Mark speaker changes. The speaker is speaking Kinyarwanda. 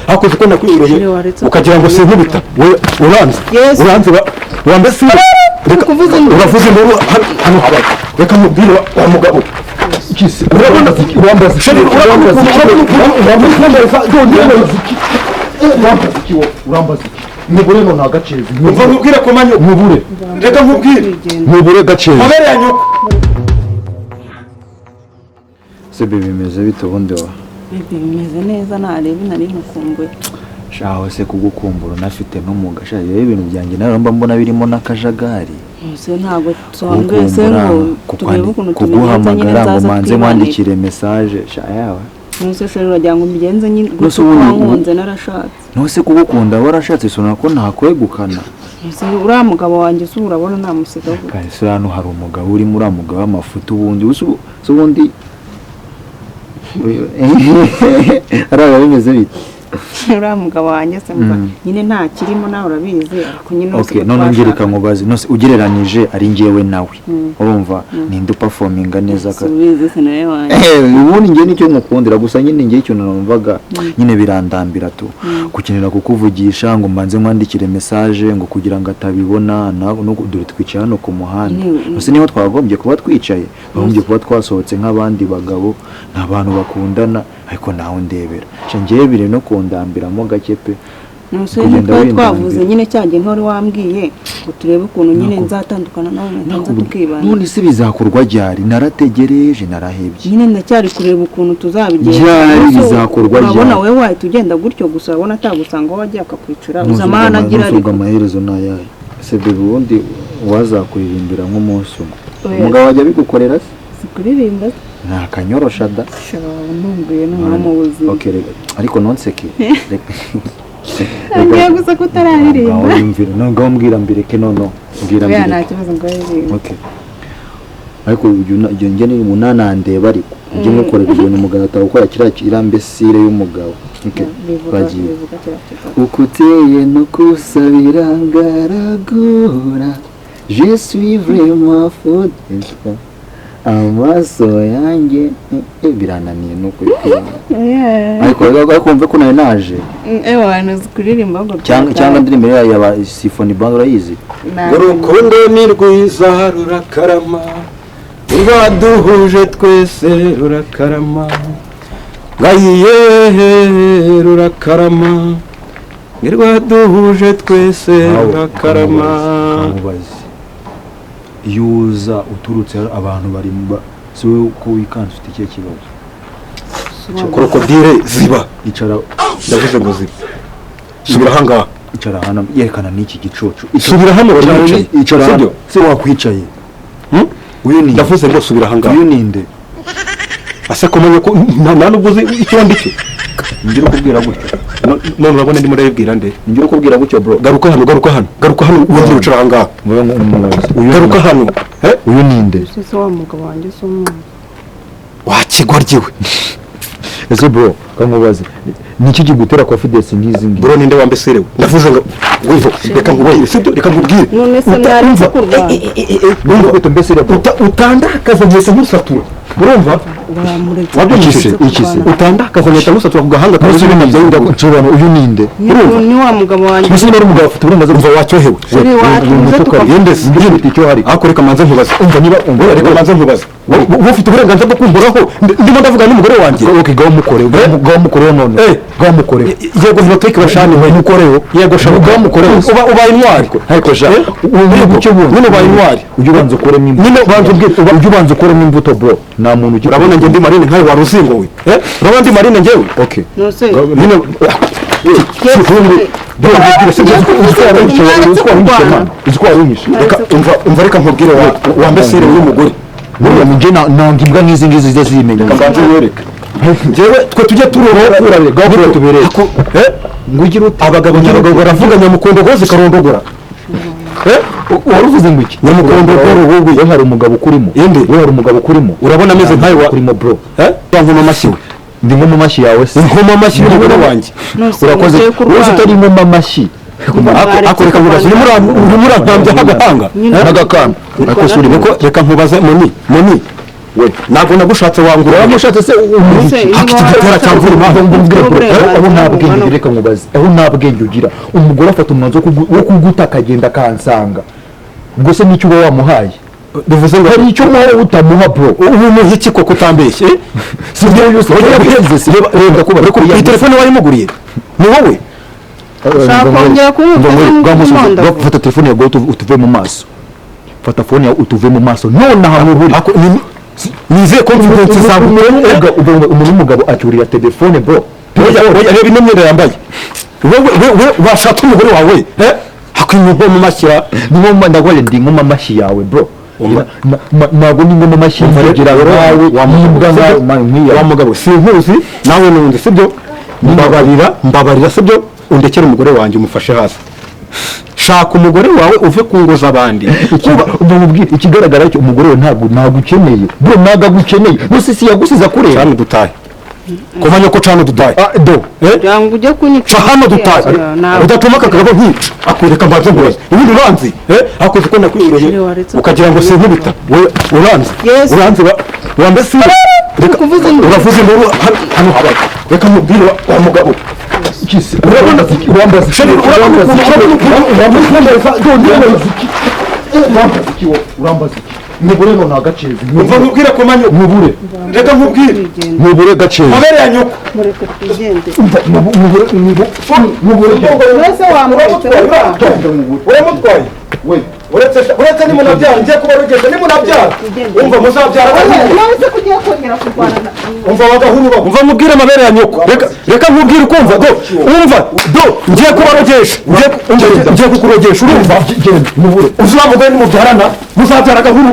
Speaker 1: hakoze ko nakwireye ukagira ngo sinkubita wewe uranze wambese uravuze ngo hano haba reka mubwire wa mugabo kisi urabona urambaza sheri urambaza mubure no nagaceze umva nkubwire ko manyo mubure reka nkubwire mubure gaceze mabere yanyu
Speaker 2: sebe bimeze bito bundi wa
Speaker 3: bimeze neza narebe nari mukumbuye
Speaker 2: shaho se kugukumbura nafite n'umugasha yewe ibintu byanjye naramba mbona birimo nakajagari
Speaker 3: se ntago twambwe se ngo turebe ukuntu
Speaker 2: kuguhamagara ngo manze mwandikire message shayawe
Speaker 3: nuse se urajya ngo mbigenze nyine gutunze narashatse
Speaker 2: nuse kugukunda warashatse sona ko ntakwegukana
Speaker 3: se ura mugabo wanjye se urabona namusiga vuba
Speaker 2: kandi se hano hari umugabo uri muri amugabo amafuta ubundi ubundi araga bimeze bite
Speaker 3: ura mugabo wanjye se nyine nta kirimo nawe urabizi ariko nyine
Speaker 2: okay none ngirika nkubazi nose ugereranije ari ngewe nawe urumva ninde performinga neza ka
Speaker 3: ubizi se nawe wanjye
Speaker 2: ubundi ngiye nicyo nkukundira gusa nyine ngiye cyo numvaga nyine birandambira tu kukinira kukuvugisha ngo mbanze mwandikire message ngo kugira ngo atabibona no dore twicaye hano ku muhanda nose niho twagombye kuba twicaye bagombye kuba twasohotse nk'abandi bagabo n'abantu bakundana ariko naho ndebera ngiye bire no kundambiramo gake pe
Speaker 3: nose twavuze nyine cyagiye ntore wambwiye ngo turebe ukuntu nyine nzatandukana nawe ntanza tukibana
Speaker 2: none se bizakorwa ryari narategereje narahebye
Speaker 3: nyine ndacyari kureba ukuntu tuzabigenza
Speaker 2: ryari bizakorwa ryari
Speaker 3: urabona wewe wahita ugenda gutyo gusa urabona atagusanga aho wagiye akakwicira uzamana agira
Speaker 2: ariko amaherezo nayaye se bebe ubundi wazakuririmbira nk'umunsi umwe umugabo wajya bigukorera se
Speaker 3: sikuririmba
Speaker 2: nta kanyorosha da
Speaker 3: ntumbuye no mu buzima
Speaker 2: okay ariko nonseke
Speaker 3: ngiye gusa kutararirimba
Speaker 2: ngaho mbwira mbireke nono mbwira mbireke
Speaker 3: nta kibazo ngo aririmba
Speaker 2: okay ariko ujye njye ni munana ndeba ariko ujye mukorera ibintu umugabo atakora kiriya mbesire y'umugabo okay bagiye ukuteye no kusabira garagura je suis vraiment faute amaso yanjye birananiye nuko ariko kumve ko nayo naje
Speaker 3: abantu zikuririmba ngo
Speaker 2: cyangwa ndi imbere ya symphony band urayizi
Speaker 1: urukundo ni rwiza rurakarama rwaduhuje twese rurakarama ngayiye rurakarama rwaduhuje twese rurakarama yuza uturutse abantu bari si wowe uko wikanze ufite ikihe kibazo krokodile ziba icara ndavuze ngo ziba subira hanga icara hano yerekana n'iki gicucu subira hano icara hano se wakwicaye uyu ni ndavuze ngo subira hanga uyu ninde ase komenye ko nta nubwo uzi icyo ndicyo ngira kubwira gutyo none urabona ndimo ndabibwira nde ngira kubwira gutyo bro garuka hano ugiye ucara hanga uyu garuka hano uyu ninde
Speaker 3: se wa mugabo wanjye se umwe
Speaker 1: wakigoryiwe ese bro kamubaze niki gigutera confidence nkizi ngi bro ninde wambeserewe ndavuze ngo wivo reka nkubwire sibyo reka nkubwire
Speaker 3: none se mwari kurwa
Speaker 1: ngo kwito mbesere utandakaza ngese nkusatura urumva wabyumvise ikise utandakaza ngese nkusatura ku gahanga kazi n'ibintu byawe ndacurana uyu ninde
Speaker 3: ni wa mugabo wanjye
Speaker 1: mbese ni umugabo afite uburenganzira bwo wacyohewe yendese mbiri icyo hari akoreka manze nkubaza umva niba ungora reka manze nkubaza wowe ufite uburenganzira bwo kumburaho ndimo ndavuga n'umugore wanjye okay gaho mukore none gaho mukore yego ntoteke bashani we mukoreho yego shaka gaho mukore uba intwari ariko ja ubu uba intwari ujye ubanza ukoremo imbuto nyine banze ubwite ujye ubanza ukoremo imbuto bro nta muntu ugira urabona nge ndi marine nkawe wari uzingowe urabona ndi marine ngewe okay nyine umva reka nkubwire wa mbesire w'umugore nje nanga imbwa nk'izi ngizi zizimenya kambanze wereka jewe twe tujye turorokura gaho tubereye ngugira abagabo baravuga nyamukondo goze karondogora waruvuze ngo iki nyamukondo wowe yo hari umugabo kurimo inde yo hari umugabo kurimo urabona ameze nkawe wa kurimo bro yankoma amashyi ndi ngoma amashyi yawe se ngoma amashyi y'umugore wanjye urakoze wese utari ngoma amashyi akoreka mubaze muri ntambye hagahanga n'agakamba akosuri reka nkubaze moni we ntabwo nagushatse wangura
Speaker 2: wamushatse se
Speaker 1: igitera cyangwa
Speaker 2: aho nta bwenge reka nkubaze aho nta bwenge ugira umugore afata umwanzuro wo kuguta akagenda akansanga ubwo se n'icyo uba wamuhaye
Speaker 1: bivuze ngo
Speaker 2: hari icyo muha utamuha bro
Speaker 1: ubu muhe iki koko utambeshye
Speaker 2: si byo yose
Speaker 1: reba kuba iyi telefone wayimuguriye ni wowe
Speaker 3: ushaka kongera kumufata
Speaker 2: fata telefone yawe utuve mu maso fata fone yawe utuve mu maso none ahantu uri
Speaker 1: nizeye ko mvuze zawe
Speaker 2: umuntu w'umugabo acyurira telefone bro
Speaker 1: reba ino myenda yambaye wowe washaka umugore wawe hakwiye mu mashyira
Speaker 2: ndagwale ndi nkoma amashyi yawe bro ntabwo ni ngoma amashyi ngira wawe
Speaker 1: wa mugabo sinkuzi nawe nundi sibyo mbabarira sibyo undekere umugore wanjye umufashe hasi shaka umugore wawe uve kungoza abandi
Speaker 2: ubwira ikigaragara cyo umugore we ntabwo ukeneye bro ntabwo agukeneye gusa si yagusiza kureba
Speaker 1: cyane dutaye komanya ko cyane dutaye
Speaker 2: do
Speaker 3: cyangwa ujye kunyica
Speaker 1: hano dutaye udatuma kakagabo nkica akwereka mbaje ngoza ibindi uranzi akoze ko nakwireye ukagira ngo sinkubita wowe uranzi wambese uravuze ngo hano habaye reka mubwire wa mugabo urabona urambaza
Speaker 2: urambaza umugore none agacezi
Speaker 1: umva nkubwire ko manyo
Speaker 2: mubure
Speaker 1: reka nkubwire
Speaker 2: mubure gacezi
Speaker 1: mabere ya nyoko
Speaker 3: mureke tugende
Speaker 2: mubure
Speaker 3: wese wamuretse
Speaker 1: uramutwaye
Speaker 2: we
Speaker 1: uretse nimunabyara ngiye kuba rugeze nimunabyara umva muzabyara
Speaker 3: none kugiye kongera kurwana
Speaker 1: umva bagahuru umva mubwire amabere ya nyoko reka nkubwire ukumva do umva do ngiye kubarogesha ngiye kukurogesha urumva
Speaker 2: mubure
Speaker 1: uzamugore nimubyarana muzabyara agahuru